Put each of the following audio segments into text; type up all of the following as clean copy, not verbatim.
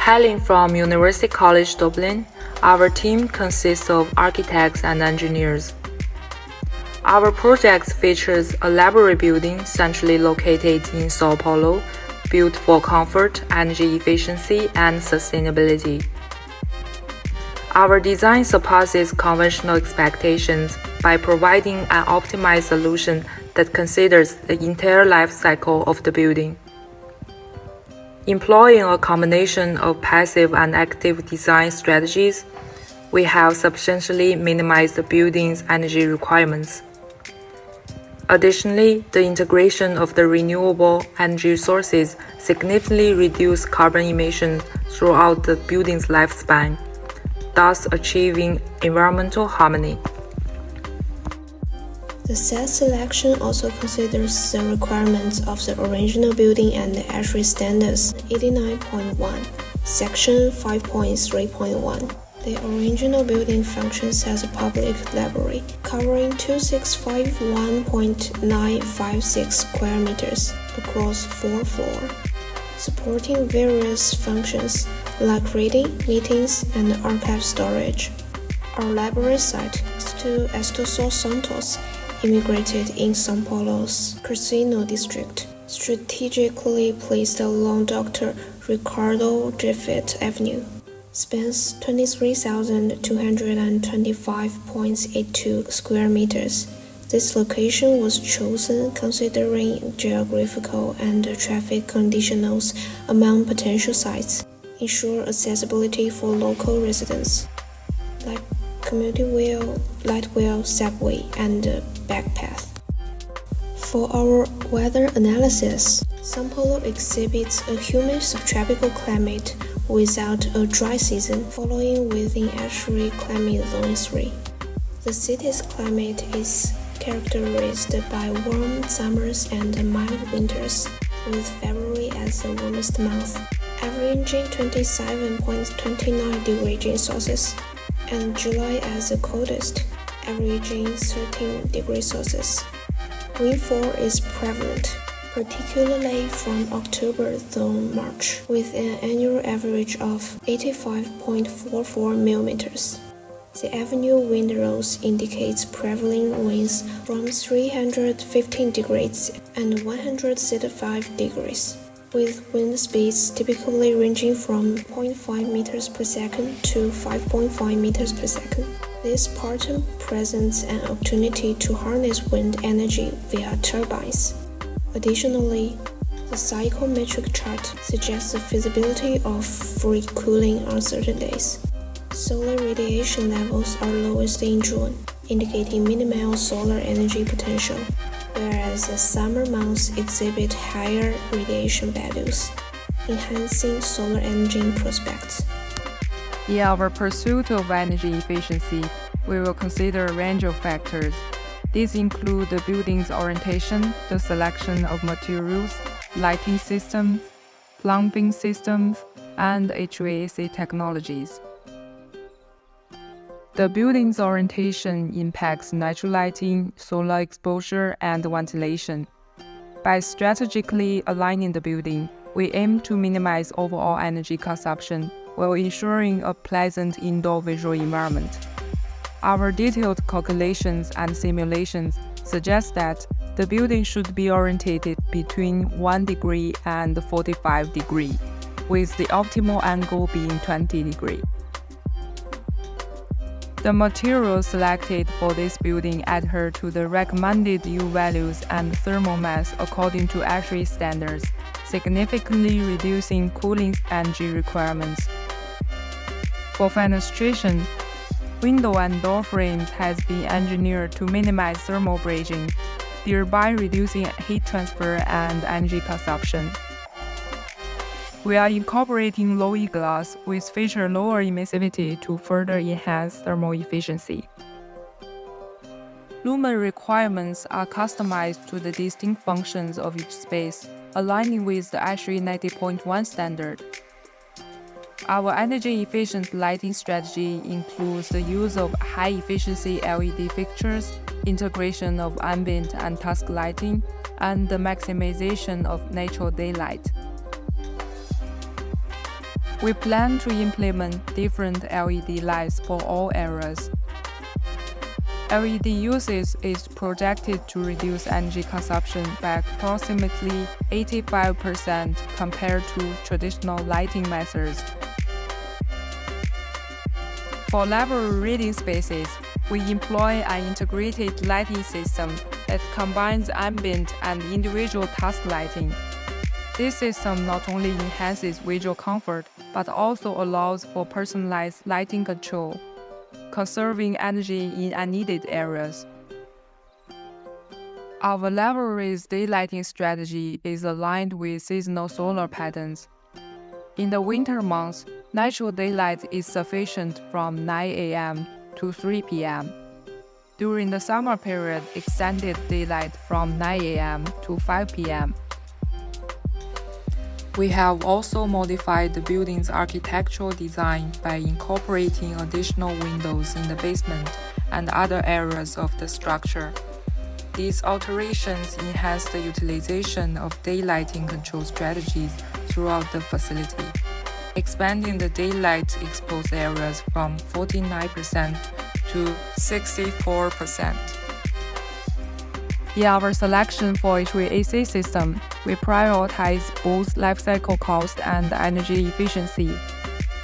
Hailing from University College Dublin, our team consists of architects and engineers. Our project features a library building centrally located in São Paulo, built for comfort, energy efficiency, and sustainability. Our design surpasses conventional expectations by providing an optimized solution that considers the entire life cycle of the building. Employing a combination of passive and active design strategies, we have substantially minimized the building's energy requirements. Additionally, the integration of the renewable energy sources significantly reduces carbon emissions throughout the building's lifespan, thus achieving environmental harmony. The set selection also considers the requirements of the original building and the ASHRAE standards 89.1, section 5.3.1. The original building functions as a public library, covering 2651.956 square meters across 4 floors, supporting various functions like reading, meetings, and archive storage. Our library site, Estos Santos, immigrated in São Paulo's Casino district, strategically placed along Dr. Ricardo Griffith Avenue, spans 23,225.82 square meters. This location was chosen considering geographical and traffic conditions among potential sites, ensure accessibility for local residents, like commuter rail, light rail, subway, and bike path. For our weather analysis, São Paulo exhibits a humid subtropical climate without a dry season, falling within ASHRAE climate zone 3. The city's climate is characterized by warm summers and mild winters, with February as the warmest month, averaging 27.29 degrees Celsius, and July as the coldest, averaging 13 degrees Celsius. Rainfall is prevalent, particularly from October through March, with an annual average of 85.44 millimeters. The avenue wind rose indicates prevailing winds from 315 degrees and 135 degrees, with wind speeds typically ranging from 0.5 meters per second to 5.5 meters per second. This pattern presents an opportunity to harness wind energy via turbines. Additionally, the psychometric chart suggests the feasibility of free cooling on certain days. Solar radiation levels are lowest in June, indicating minimal solar energy potential, whereas the summer months exhibit higher radiation values, enhancing solar energy prospects. In our pursuit of energy efficiency, we will consider a range of factors. These include the building's orientation, the selection of materials, lighting systems, plumbing systems, and HVAC technologies. The building's orientation impacts natural lighting, solar exposure, and ventilation. By strategically aligning the building, we aim to minimize overall energy consumption while ensuring a pleasant indoor visual environment. Our detailed calculations and simulations suggest that the building should be orientated between 1 degree and 45 degrees, with the optimal angle being 20 degrees. The materials selected for this building adhere to the recommended U values and thermal mass according to ASHRAE standards, significantly reducing cooling energy requirements. For fenestration, window and door frames has been engineered to minimize thermal bridging, thereby reducing heat transfer and energy consumption. We are incorporating low-E glass with feature lower emissivity to further enhance thermal efficiency. Lumen requirements are customized to the distinct functions of each space, aligning with the ASHRAE 90.1 standard. Our energy-efficient lighting strategy includes the use of high-efficiency LED fixtures, integration of ambient and task lighting, and the maximization of natural daylight. We plan to implement different LED lights for all areas. LED usage is projected to reduce energy consumption by approximately 85% compared to traditional lighting methods. For library reading spaces, we employ an integrated lighting system that combines ambient and individual task lighting. This system not only enhances visual comfort, but also allows for personalized lighting control, conserving energy in unneeded areas. Our library's daylighting strategy is aligned with seasonal solar patterns. In the winter months, natural daylight is sufficient from 9 a.m. to 3 p.m. During the summer period, extended daylight from 9 a.m. to 5 p.m. We have also modified the building's architectural design by incorporating additional windows in the basement and other areas of the structure. These alterations enhance the utilization of daylighting control strategies throughout the facility, expanding the daylight exposed areas from 49% to 64%. In our selection for HVAC system, we prioritize both lifecycle cost and energy efficiency.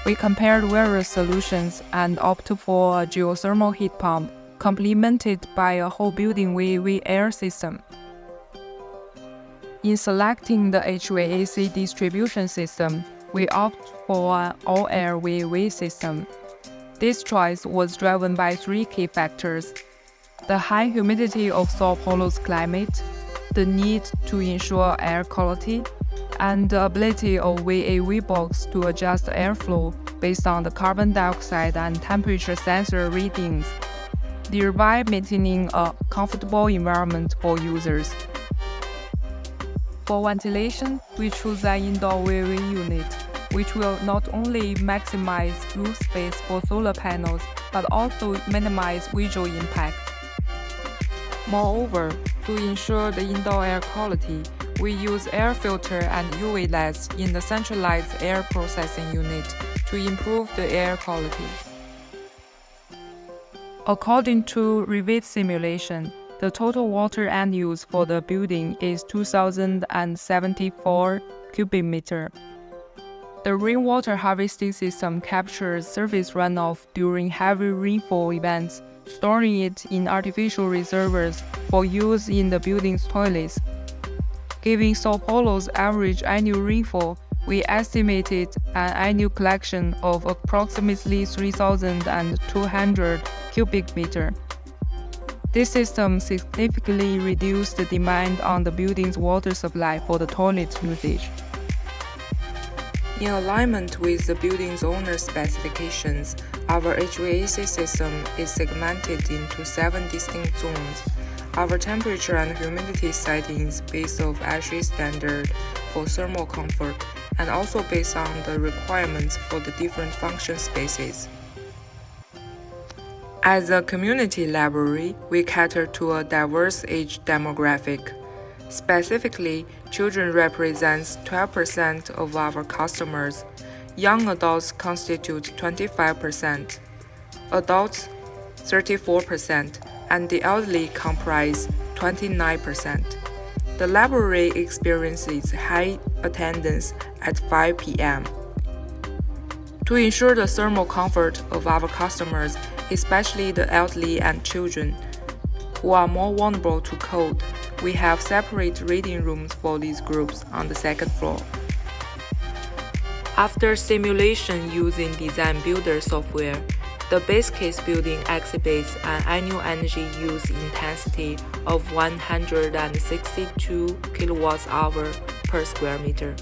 We compared various solutions and opted for a geothermal heat pump, complemented by a whole building VAV air system. In selecting the HVAC distribution system, we opt for an all-air VAV system. This choice was driven by three key factors: the high humidity of Sao Paulo's climate, the need to ensure air quality, and the ability of VAV box to adjust airflow based on the carbon dioxide and temperature sensor readings, thereby maintaining a comfortable environment for users. For ventilation, we choose an indoor VAV unit, which will not only maximize roof space for solar panels, but also minimize visual impact. Moreover, to ensure the indoor air quality, we use air filter and UV LEDs in the centralized air processing unit to improve the air quality. According to Revit simulation, the total water end use for the building is 2,074 cubic meter. The rainwater harvesting system captures surface runoff during heavy rainfall events, storing it in artificial reservoirs for use in the building's toilets. Given Sao Paulo's average annual rainfall, we estimated an annual collection of approximately 3,200 cubic meter. This system significantly reduced the demand on the building's water supply for the toilet usage. In alignment with the building's owner specifications, our HVAC system is segmented into 7 distinct zones. Our temperature and humidity settings based on ASHRAE standard for thermal comfort and also based on the requirements for the different function spaces. As a community library, we cater to a diverse age demographic. Specifically, children represents 12% of our customers, young adults constitute 25%, adults 34%, and the elderly comprise 29%. The library experiences high attendance at 5 p.m. To ensure the thermal comfort of our customers, especially the elderly and children, who are more vulnerable to cold, we have separate reading rooms for these groups on the second floor. After simulation using Design Builder software, the base case building exhibits an annual energy use intensity of 162 kWh per square meter.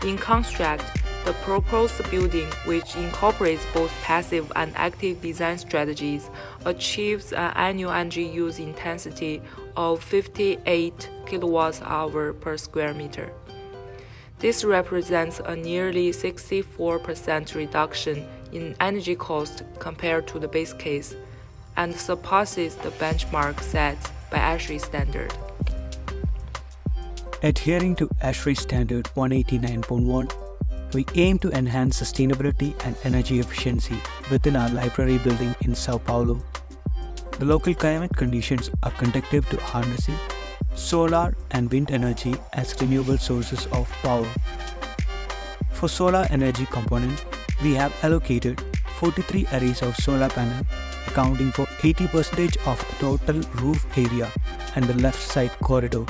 In construct, the proposed building, which incorporates both passive and active design strategies, achieves an annual energy use intensity of 58 kWh per square meter. This represents a nearly 64% reduction in energy cost compared to the base case and surpasses the benchmark set by ASHRAE standard. Adhering to ASHRAE standard 189.1, we aim to enhance sustainability and energy efficiency within our library building in Sao Paulo. The local climate conditions are conducive to harnessing solar and wind energy as renewable sources of power. For solar energy component, we have allocated 43 arrays of solar panel, accounting for 80% of the total roof area and the left side corridor.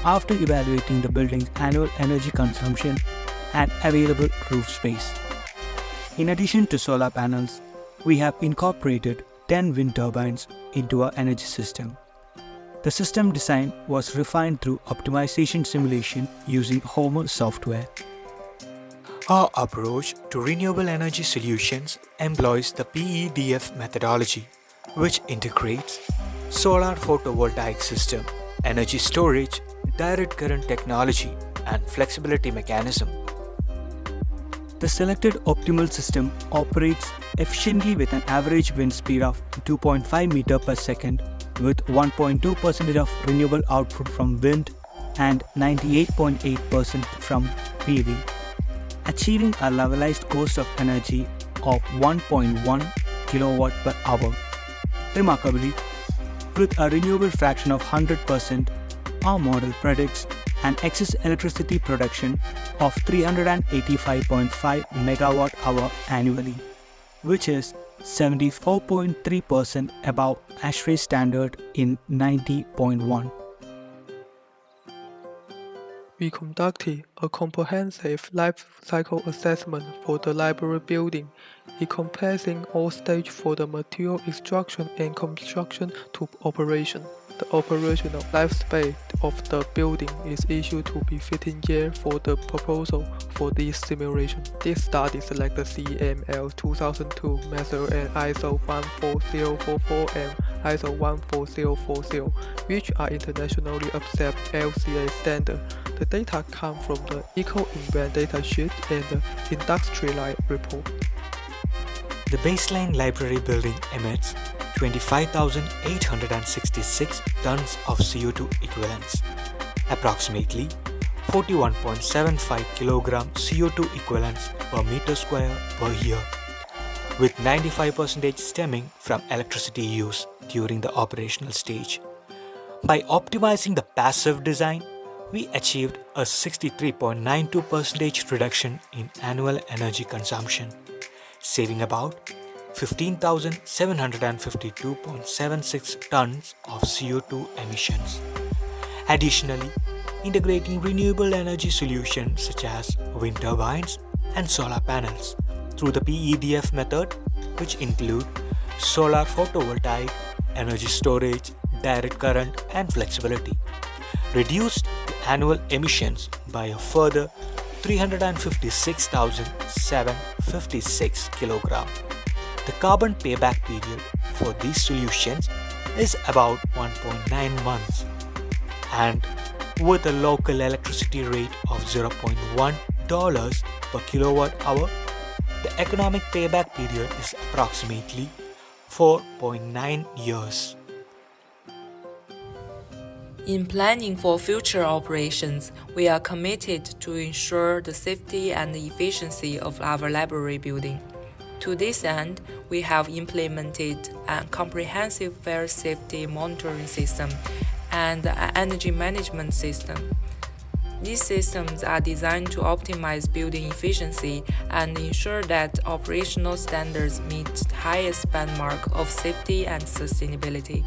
After evaluating the building's annual energy consumption and available roof space. In addition to solar panels, we have incorporated 10 wind turbines into our energy system. The system design was refined through optimization simulation using Homer software. Our approach to renewable energy solutions employs the PEDF methodology, which integrates solar photovoltaic system, energy storage, direct current technology, and flexibility mechanism. The selected optimal system operates efficiently with an average wind speed of 2.5 meter per second with 1.2% of renewable output from wind and 98.8% from PV, achieving a levelized cost of energy of 1.1 kilowatt per hour. Remarkably, with a renewable fraction of 100%, our model predicts an excess electricity production of 385.5 megawatt hour annually, which is 74.3% above ASHRAE standard in 90.1. We conducted a comprehensive life cycle assessment for the library building, encompassing all stages for the material extraction and construction to operation. The operational lifespan of the building is issued to be 15 years for the proposal for this simulation. This study selects the CML 2002 method and ISO 14044 and ISO 14040, which are internationally accepted LCA standards. The data come from the Eco-Invent datasheet and the Industrial report. The baseline library building emits 25,866 tons of CO2 equivalents, approximately 41.75 kg CO2 equivalents per meter square per year, with 95% stemming from electricity use during the operational stage. By optimizing the passive design, we achieved a 63.92% reduction in annual energy consumption, saving about 15,752.76 tons of CO2 emissions. Additionally, integrating renewable energy solutions such as wind turbines and solar panels through the PEDF method, which include solar photovoltaic, energy storage, direct current, and flexibility, reduced the annual emissions by a further 356,756 kg. The carbon payback period for these solutions is about 1.9 months, and with a local electricity rate of $0.1 per kilowatt hour, the economic payback period is approximately 4.9 years. In planning for future operations, we are committed to ensure the safety and efficiency of our library building. To this end, we have implemented a comprehensive fire safety monitoring system and an energy management system. These systems are designed to optimize building efficiency and ensure that operational standards meet the highest benchmark of safety and sustainability.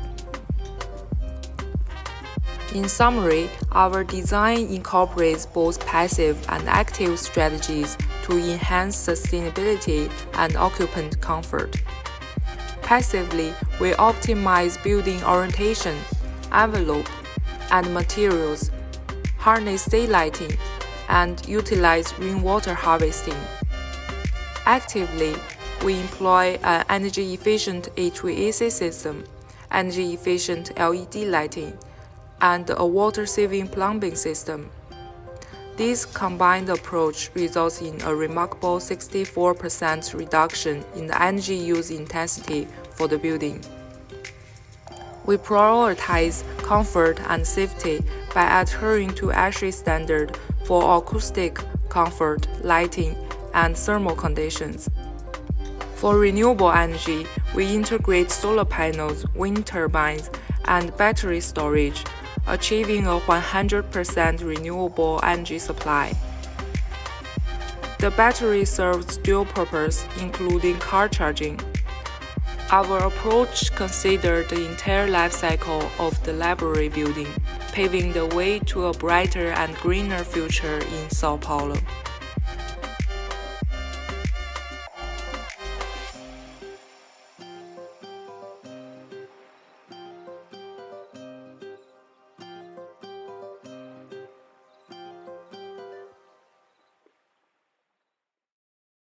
In summary, our design incorporates both passive and active strategies to enhance sustainability and occupant comfort. Passively, we optimize building orientation, envelope, and materials, harness daylighting, and utilize rainwater harvesting. Actively, we employ an energy-efficient HVAC system, energy-efficient LED lighting, and a water-saving plumbing system. This combined approach results in a remarkable 64% reduction in the energy use intensity for the building. We prioritize comfort and safety by adhering to ASHRAE standard for acoustic, comfort, lighting, and thermal conditions. For renewable energy, we integrate solar panels, wind turbines, and battery storage, achieving a 100% renewable energy supply. The battery serves dual purpose, including car charging. Our approach considers the entire life cycle of the library building, paving the way to a brighter and greener future in São Paulo.